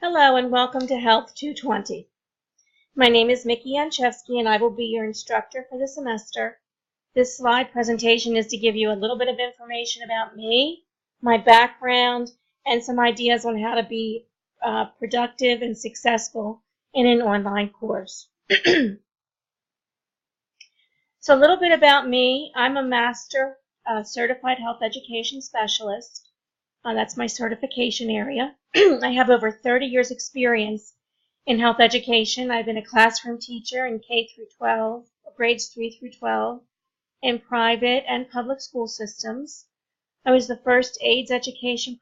Hello and welcome to Health 220. My name is Mickey Yanchevsky and I will be your instructor for the semester. This slide presentation is to give you a little bit of information about me, my background, and some ideas on how to be productive and successful in an online course. So a little bit about me. I'm a Master Certified Health Education Specialist. That's my certification area. I have over 30 years experience in health education. I've been a classroom teacher in K through 12, grades 3 through 12, in private and public school systems. I was the first AIDS education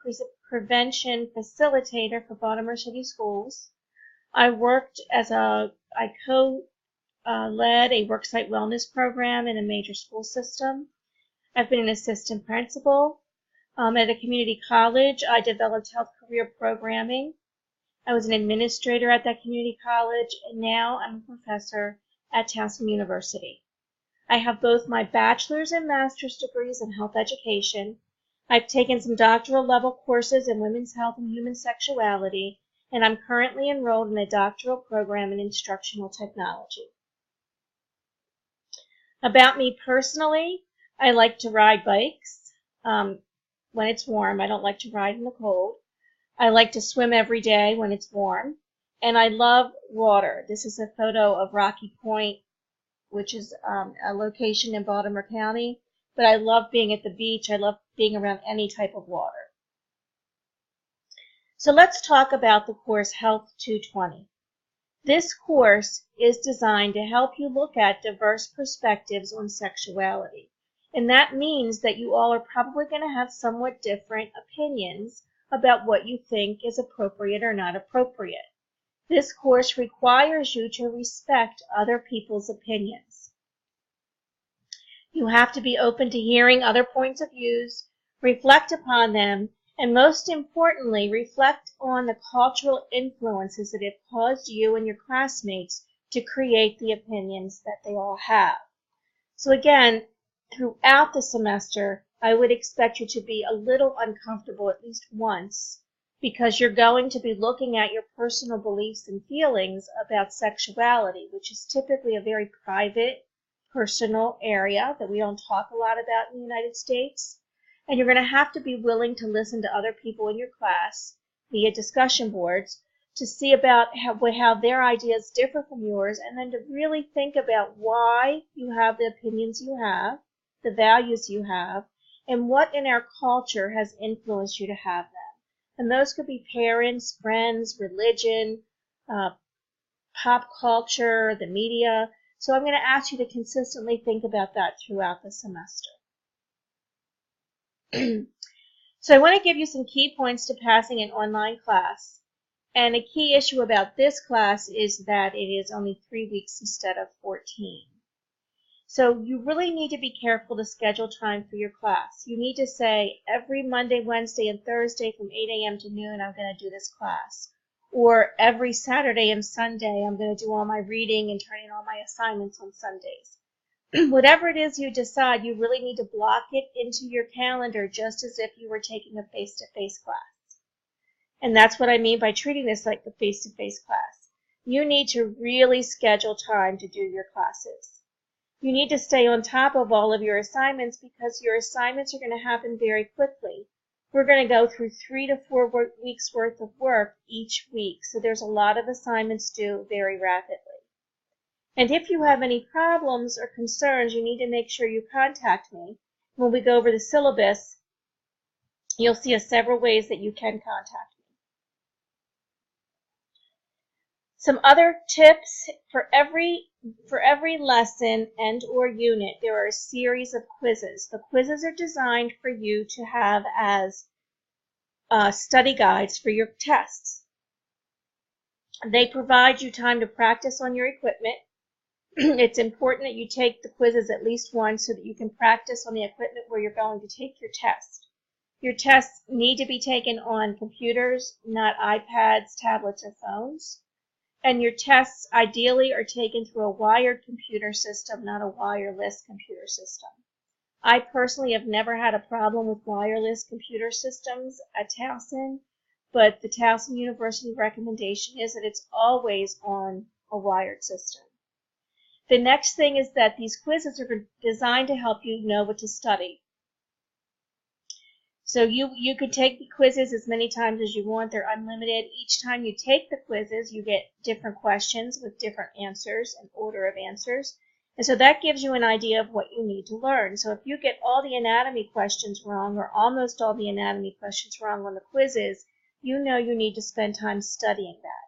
prevention facilitator for Baltimore City schools. I co-led a worksite wellness program in a major school system. I've been an assistant principal. At a community college, I developed health career programming. I was an administrator at that community college, and now I'm a professor at Towson University. I have both my bachelor's and master's degrees in health education. I've taken some doctoral level courses in women's health and human sexuality, and I'm currently enrolled in a doctoral program in instructional technology. About me personally, I like to ride bikes. When it's warm. I don't like to ride in the cold. I like to swim every day when it's warm. And I love water. This is a photo of Rocky Point, which is a location in Baltimore County. But I love being at the beach. I love being around any type of water. So let's talk about the course Health 220. This course is designed to help you look at diverse perspectives on sexuality. And that means that you all are probably going to have somewhat different opinions about what you think is appropriate or not appropriate. This course requires you to respect other people's opinions. You have to be open to hearing other points of views, reflect upon them, and most importantly, reflect on the cultural influences that have caused you and your classmates to create the opinions that they all have. So again, throughout the semester, I would expect you to be a little uncomfortable at least once because you're going to be looking at your personal beliefs and feelings about sexuality, which is typically a very private, personal area that we don't talk a lot about in the United States. And you're going to have to be willing to listen to other people in your class via discussion boards to see about how their ideas differ from yours, and then to really think about why you have the opinions you have, the values you have, and what in our culture has influenced you to have them. And those could be parents, friends, religion, pop culture, the media. So I'm going to ask you to consistently think about that throughout the semester. So I want to give you some key points to passing an online class. And a key issue about this class is that it is only 3 weeks instead of 14. So you really need to be careful to schedule time for your class. You need to say every Monday, Wednesday, and Thursday from 8 a.m. to noon, I'm going to do this class. Or every Saturday and Sunday, I'm going to do all my reading and turn in all my assignments on Sundays. Whatever it is you decide, you really need to block it into your calendar just as if you were taking a face-to-face class. And that's what I mean by treating this like a face-to-face class. You need to really schedule time to do your classes. You need to stay on top of all of your assignments because your assignments are going to happen very quickly. We're going to go through 3 to 4 weeks worth of work each week, so there's a lot of assignments due very rapidly. And if you have any problems or concerns, you need to make sure you contact me. When we go over the syllabus, you'll see several ways that you can contact me. Some other tips: for every lesson and or unit, there are a series of quizzes. The quizzes are designed for you to have as study guides for your tests. They provide you time to practice on your equipment. It's important that you take the quizzes at least once so that you can practice on the equipment where you're going to take your test. Your tests need to be taken on computers, not iPads, tablets, or phones. And your tests ideally are taken through a wired computer system, not a wireless computer system. I personally have never had a problem with wireless computer systems at Towson, but the Towson University recommendation is that it's always on a wired system. The next thing is that these quizzes are designed to help you know what to study. So you could take the quizzes as many times as you want. They're unlimited. Each time you take the quizzes, you get different questions with different answers and order of answers. And so that gives you an idea of what you need to learn. So if you get all the anatomy questions wrong or almost all the anatomy questions wrong on the quizzes, you know you need to spend time studying that.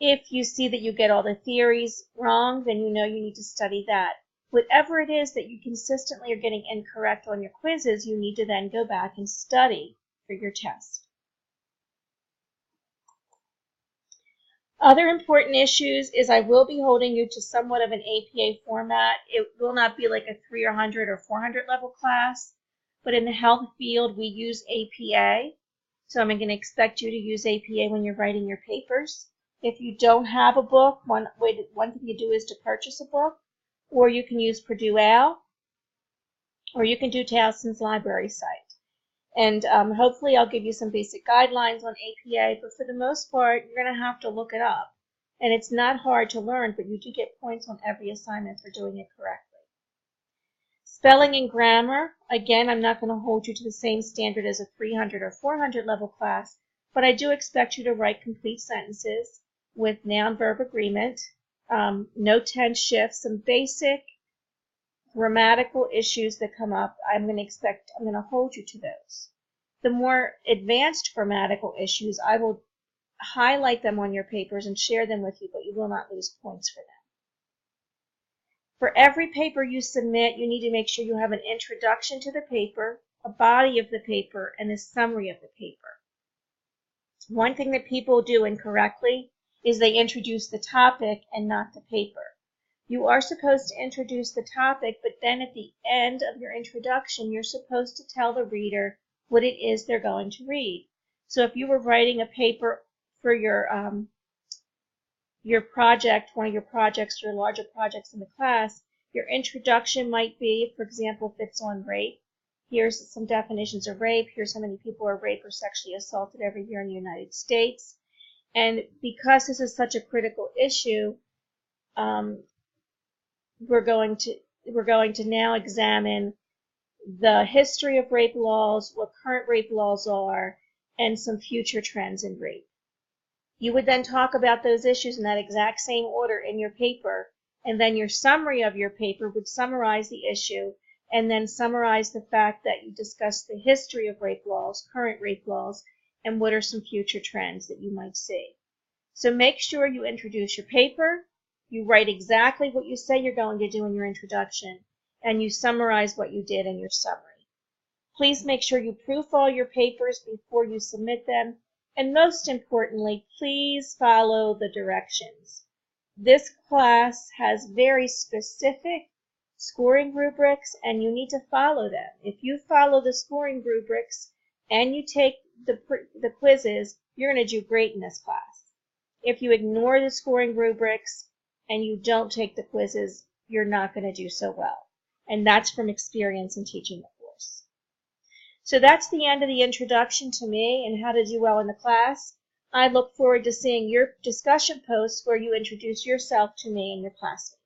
If you see that you get all the theories wrong, then you know you need to study that. Whatever it is that you consistently are getting incorrect on your quizzes, you need to then go back and study for your test. Other important issues is I will be holding you to somewhat of an APA format. It will not be like a 300 or 400 level class, but in the health field we use APA. So I'm going to expect you to use APA when you're writing your papers. If you don't have a book, one thing you do is to purchase a book, or you can use Purdue AL, or you can do Towson's library site. And hopefully I'll give you some basic guidelines on APA, but for the most part, you're going to have to look it up. And it's not hard to learn, but you do get points on every assignment for doing it correctly. Spelling and grammar, again, I'm not going to hold you to the same standard as a 300 or 400 level class, but I do expect you to write complete sentences with noun-verb agreement, no tense shifts, some basic grammatical issues that come up. I'm going to hold you to those. The more advanced grammatical issues, I will highlight them on your papers and share them with you, but you will not lose points for them. For every paper you submit, you need to make sure you have an introduction to the paper, a body of the paper, and a summary of the paper. One thing that people do incorrectly is they introduce the topic and not the paper. You are supposed to introduce the topic, but then at the end of your introduction, you're supposed to tell the reader what it is they're going to read. So if you were writing a paper for your project, one of your projects, your larger projects in the class, your introduction might be, for example, if it's on rape, here's some definitions of rape, here's how many people are raped or sexually assaulted every year in the United States. And because this is such a critical issue, we're going to now examine the history of rape laws, what current rape laws are, and some future trends in rape. You would then talk about those issues in that exact same order in your paper, and then your summary of your paper would summarize the issue and then summarize the fact that you discussed the history of rape laws, current rape laws, and what are some future trends that you might see. So make sure you introduce your paper, you write exactly what you say you're going to do in your introduction, and you summarize what you did in your summary. Please make sure you proof all your papers before you submit them, and most importantly, please follow the directions. This class has very specific scoring rubrics, and you need to follow them. If you follow the scoring rubrics and you take the quizzes, you're going to do great in this class. If you ignore the scoring rubrics and you don't take the quizzes, you're not going to do so well. And that's from experience in teaching the course. So that's the end of the introduction to me and how to do well in the class. I look forward to seeing your discussion posts where you introduce yourself to me and your classmates.